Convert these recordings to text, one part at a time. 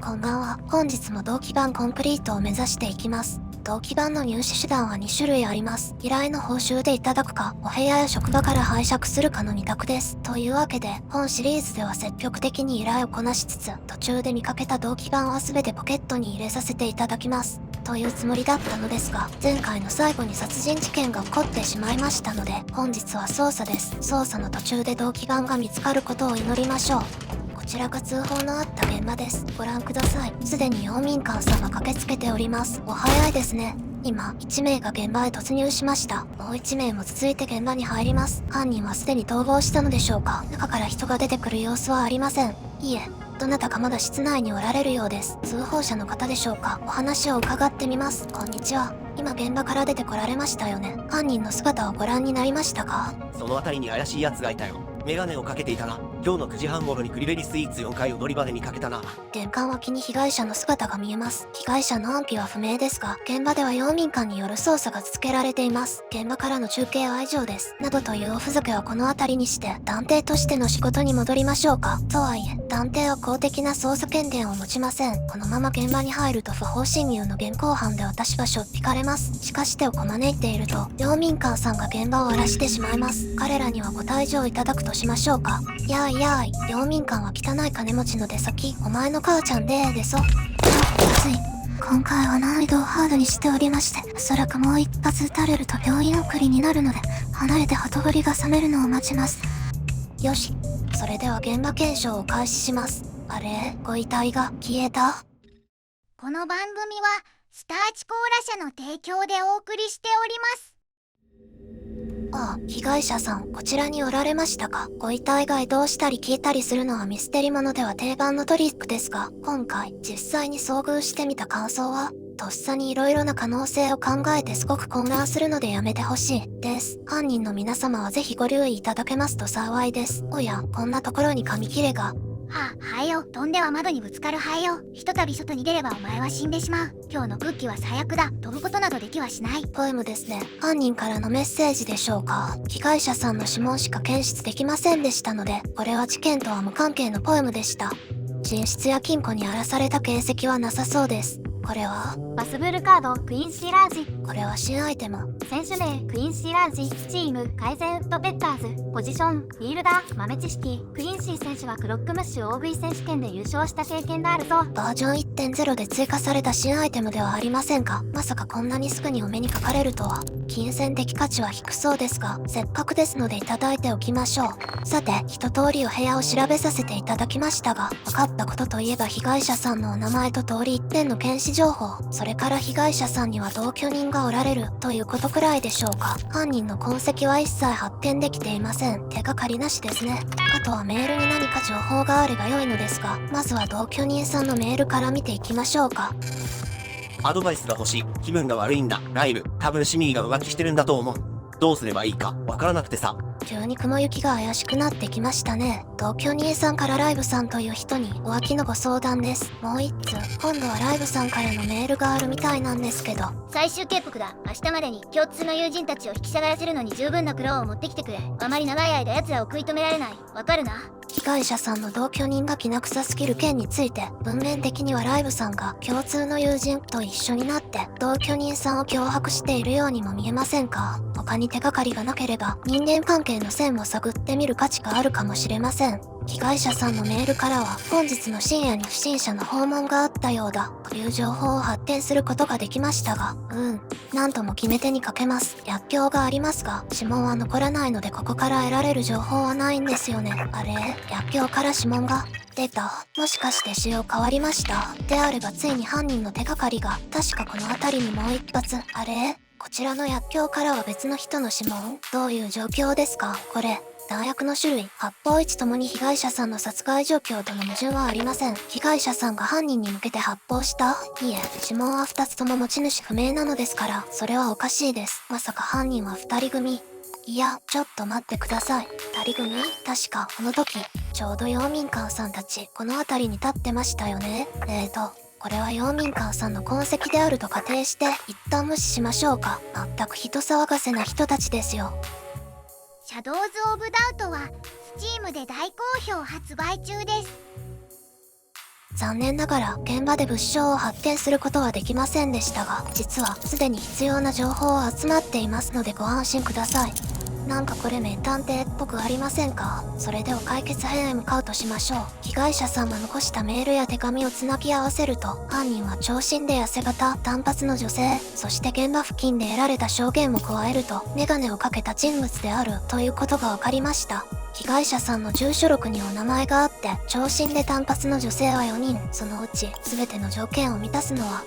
こんばんは。本日も同期版コンプリートを目指していきます。同期版の入手手段は2種類あります。依頼の報酬でいただくか、お部屋や職場から拝借するかの2択です。というわけで、本シリーズでは積極的に依頼をこなしつつ、途中で見かけた同期版は全てポケットに入れさせていただきます。というつもりだったのですが、前回の最後に殺人事件が起こってしまいましたので、本日は捜査です。捜査の途中で同期版が見つかることを祈りましょう。こちらが通報のあった現場です。ご覧ください。すでに陽民館さんが駆けつけております。お早いですね。今、1名が現場へ突入しました。もう1名も続いて現場に入ります。犯人はすでに逃亡したのでしょうか。中から人が出てくる様子はありません。いえ、どなたかまだ室内におられるようです。通報者の方でしょうか。お話を伺ってみます。こんにちは。今現場から出てこられましたよね。犯人の姿をご覧になりましたか？その辺りに怪しい奴がいたよ。メガネをかけていたな。今日の9時半頃にクリベリスイーツ4階踊り場で見かけたな。玄関脇に被害者の姿が見えます。被害者の安否は不明ですが、現場では陽民館による捜査が続けられています。現場からの中継は以上です。などというおふざけはこの辺りにして、探偵としての仕事に戻りましょうか。とはいえ、探偵は公的な捜査権限を持ちません。このまま現場に入ると不法侵入の現行犯で私はしょっぴかれます。しかし手をこまねいていると、陽民館さんが現場を荒らしてしまいます。彼らにはご退場いただくとしましょうか。やーいやーい、陽民館は汚い金持ちの出先、お前の母ちゃんでそ。まずい。今回は難易度をハードにしておりまして、おそらくもう一発撃たれると病院送りになるので、離れてほとぼりが冷めるのを待ちます。よし。それでは現場検証を開始します。あれ、ご遺体が消えた？この番組はスターチコーラ社の提供でお送りしております。ああ、被害者さん、こちらにおられましたか。ご遺体が移動したり消えたりするのはミステリものでは定番のトリックですが、今回実際に遭遇してみた感想は、とっさに色々な可能性を考えてすごく混乱するのでやめてほしいです。犯人の皆様はぜひご留意いただけますと幸いです。おや、こんなところに紙切れが。はよ、飛んでは窓にぶつかるハエよ。ひとたび外に出ればお前は死んでしまう。今日の空気は最悪だ。飛ぶことなどできはしない。ポエムですね。犯人からのメッセージでしょうか。被害者さんの指紋しか検出できませんでしたので、これは事件とは無関係のポエムでした。寝室や金庫に荒らされた形跡はなさそうです。これはバスブルカードクイーンシーラージ。これは新アイテム。選手名クイーンシーラージ。スチーム改善ウッドベッターズ。ポジションフィールダー。豆知識クイーンシー選手はクロックムッシュ大食い選手権で優勝した経験があるぞ。バージョン 1.0 で追加された新アイテムではありませんか。まさかこんなにすぐにお目にかかれるとは。金銭的価値は低そうですが、せっかくですのでいただいておきましょう。さて、一通りお部屋を調べさせていただきましたが、分かったことといえば被害者さんのお名前と通り一点の検視情報、それから被害者さんには同居人がおられるということくらいでしょうか。犯人の痕跡は一切発見できていません。手がかりなしですね。あとはメールに何か情報があれば良いのですが、まずは同居人さんのメールから見ていきましょうか。アドバイスが欲しい。気分が悪いんだ。ライブ。多分シミーが浮気してるんだと思う。どうすればいいかわからなくてさ。急に雲行きが怪しくなってきましたね。同居人さんからライブさんという人に浮気のご相談です。もう一通、今度はライブさんからのメールがあるみたいなんですけど。最終警告だ。明日までに共通の友人たちを引き下がらせるのに十分な苦労を持ってきてくれ。あまり長い間奴らを食い止められない。わかるな？被害者さんの同居人がきな臭すぎる件について、文面的にはライブさんが共通の友人と一緒になって同居人さんを脅迫しているようにも見えませんか？他に手がかりがなければ人間関係の線を探ってみる価値があるかもしれません。被害者さんのメールからは本日の深夜に不審者の訪問があったようだという情報を発見することができましたが、なんとも決め手にかけます。薬莢がありますが、指紋は残らないのでここから得られる情報はないんですよね。あれ、薬莢から指紋が出た。もしかして仕様変わりました？であればついに犯人の手がかりが、確かこの辺りにもう一発。あれ、こちらの薬莢からは別の人の指紋？どういう状況ですかこれ。弾薬の種類、発砲位置ともに被害者さんの殺害状況との矛盾はありません。被害者さんが犯人に向けて発砲した？いえ、指紋は2つとも持ち主不明なのですから、それはおかしいです。まさか犯人は2人組？いや、ちょっと待ってください。2人組？確か、この時、ちょうど陽民館さんたち、この辺りに立ってましたよね。これは陽民館さんの痕跡であると仮定して、一旦無視しましょうか。全く人騒がせな人たちですよ。シャドウズ・オブ・ダウトは Steam で大好評発売中です。残念ながら現場で物証を発見することはできませんでしたが、実はすでに必要な情報は集まっていますのでご安心ください。なんかこれ名探偵っぽくありませんか？それでは解決編へ向かうとしましょう。被害者さんが残したメールや手紙をつなぎ合わせると、犯人は長身で痩せ型、短髪の女性、そして現場付近で得られた証言を加えると、メガネをかけた人物であるということが分かりました。被害者さんの住所録にお名前があって、長身で短髪の女性は4人、そのうち全ての条件を満たすのは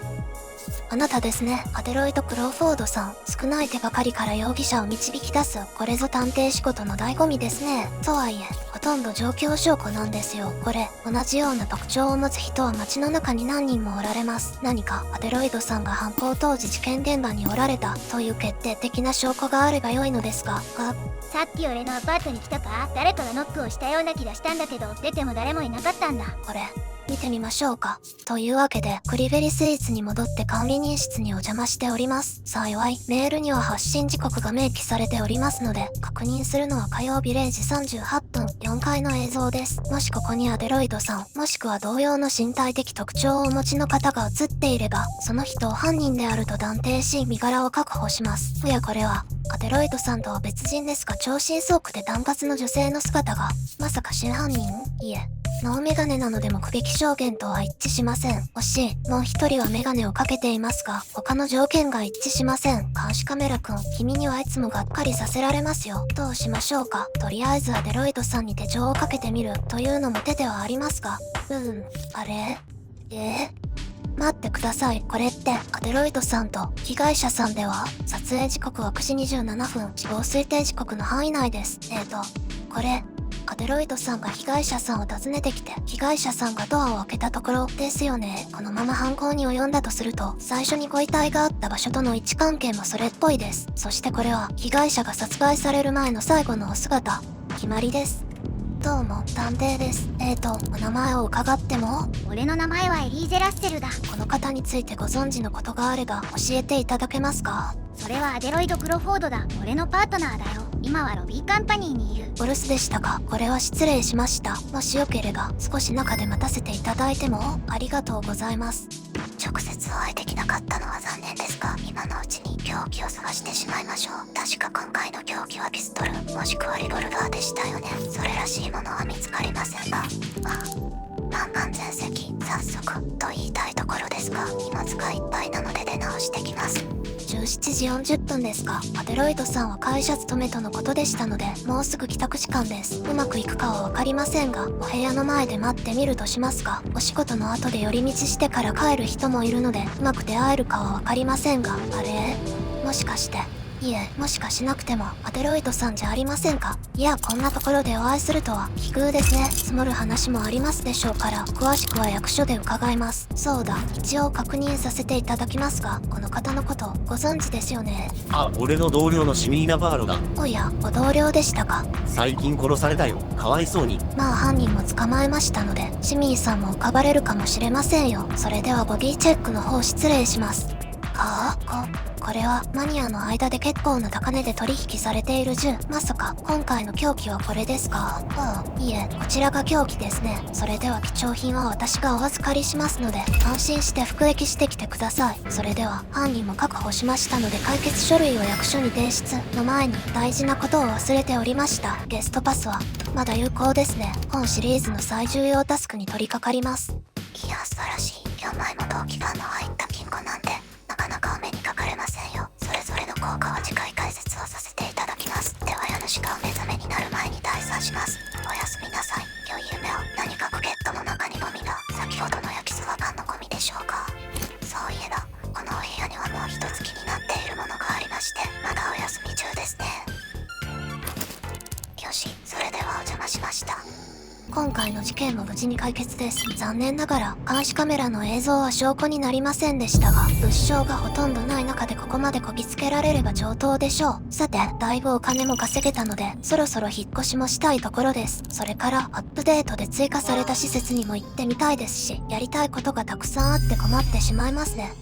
あなたですね。アデロイド・クローフォードさん。少ない手がかりから容疑者を導き出す。これぞ探偵仕事の醍醐味ですね。とはいえ、ほとんど状況証拠なんですよ。これ、同じような特徴を持つ人は街の中に何人もおられます。何か、アデロイドさんが犯行当時事件現場におられたという決定的な証拠があれば良いのですが、さっき俺のアパートに来たか？誰かがノックをしたような気がしたんだけど、出ても誰もいなかったんだ。これ、見てみましょうか。というわけで、クリベリスイーツに戻って管理人室にお邪魔しております。幸い、メールには発信時刻が明記されておりますので、確認するのは火曜日0時38分、4階の映像です。もしここにアデロイドさん、もしくは同様の身体的特徴をお持ちの方が映っていれば、その人を犯人であると断定し、身柄を確保します。おやこれは、アデロイドさんとは別人ですが、長身ソークで短髪の女性の姿が、まさか真犯人？いえ。ノーメガネなので目撃証言とは一致しません。惜しい。もう一人はメガネをかけていますが、他の条件が一致しません。監視カメラくん、君にはいつもがっかりさせられますよ。どうしましょうか。とりあえずアデロイドさんに手錠をかけてみるというのも手ではありますが、あれ？待ってください。これって、アデロイドさんと被害者さんでは、撮影時刻は9時27分、死亡推定時刻の範囲内です。これ、アデロイドさんが被害者さんを訪ねてきて、被害者さんがドアを開けたところですよね。このまま犯行に及んだとすると、最初にご遺体があった場所との位置関係もそれっぽいです。そしてこれは、被害者が殺害される前の最後のお姿。決まりです。どうも、探偵です。お名前を伺っても？俺の名前はエリーゼ・ラッセルだ。この方についてご存知のことがあれば教えていただけますか？それはアデロイド・クロフォードだ。俺のパートナーだよ。今はロビーカンパニーにいる。お留守でしたか？これは失礼しました。もしよければ少し中で待たせていただいても？ありがとうございます。直接お会いできなかったのは残念ですが、今のうちに凶器を探してしまいましょう。確か今回の凶器はピストル、もしくはリボルバーでしたよね。それらしいものは見つかりませんが、パンパン全席、早速と言いたいところですが、今使いっぱいなので出直してきます。17時40分ですか。アデロイドさんは会社勤めとのことでしたので、もうすぐ帰宅時間です。うまくいくかはわかりませんが、お部屋の前で待ってみるとしますが、お仕事の後で寄り道してから帰る人もいるので、うまく出会えるかはわかりませんが、あれ？もしかして。いえ、もしかしなくても、アデロイドさんじゃありませんか。いや、こんなところでお会いするとは、奇遇ですね。積もる話もありますでしょうから、詳しくは役所で伺います。そうだ、一応確認させていただきますが、この方のことご存知ですよね。俺の同僚のシミーナ・バーロだ。おや、ご同僚でしたか。最近殺されたよ。かわいそうに。まあ犯人も捕まえましたので、シミーさんも浮かばれるかもしれませんよ。それではボディチェックの方失礼します。これはマニアの間で結構な高値で取引されている銃。まさか今回の凶器はこれですか？いえ、こちらが凶器ですね。それでは貴重品は私がお預かりしますので、安心して服役してきてください。それでは犯人も確保しましたので、解決書類を役所に提出の前に大事なことを忘れておりました。ゲストパスはまだ有効ですね。本シリーズの最重要タスクに取り掛かります。いや、素晴らしい。4枚も同期間の入った金庫なんてなかなかお目にかかれませんよ。それぞれの効果は次回解説をさせていただきます。では家主がお目覚めになる前に退散します。おやすみなさい。良い夢を。何かポケットの中にゴミが。先ほどの焼きそばパンのゴミでしょうか。そういえばこのお部屋にはもう一つ気になっているものがありまして、まだお休み中ですね。よし、それではお邪魔しました。今回の事件も無事に解決です。残念ながら監視カメラの映像は証拠になりませんでしたが、物証がほとんどない中でここまでこぎつけられれば上等でしょう。さて、だいぶお金も稼げたので、そろそろ引っ越しもしたいところです。それからアップデートで追加された施設にも行ってみたいですし、やりたいことがたくさんあって困ってしまいますね。